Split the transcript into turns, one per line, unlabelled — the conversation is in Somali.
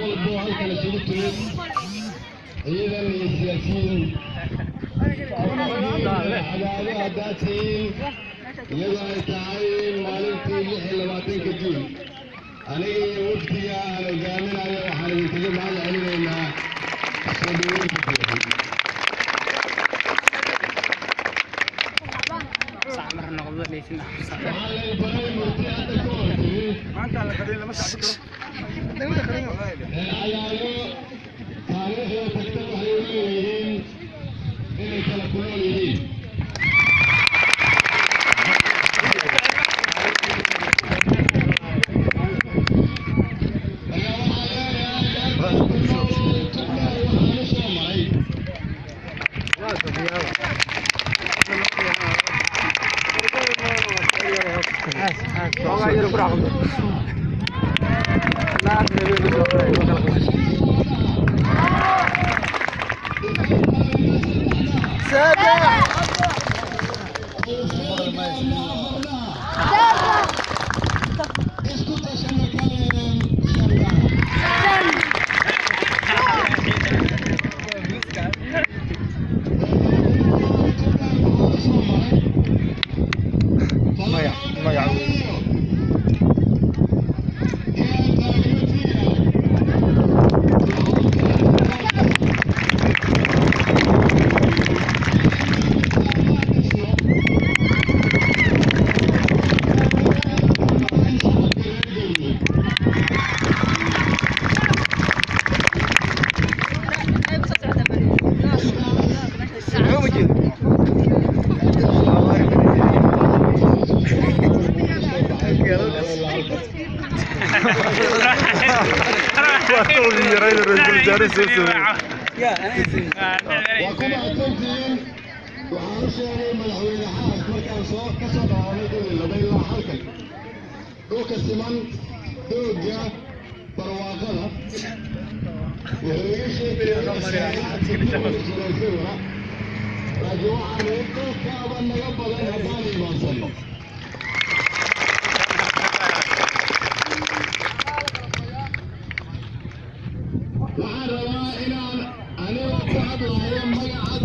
والبو هلكن isugu timid ciidan iyo siyaasiyiin cadaado haddaad tihiin iyadoo ay tahay maalintii 26 Juun aniga iyo wafdiga aan hogaaminayo waxaan idinkaga mahad celinaynaa soo dhaweynta
maanta la qadin lama socdo
taariikhda tagta waxay leeyihiin inay kala kunool yihiin waxaan rabaa inaan aniga ku hadlayo magaca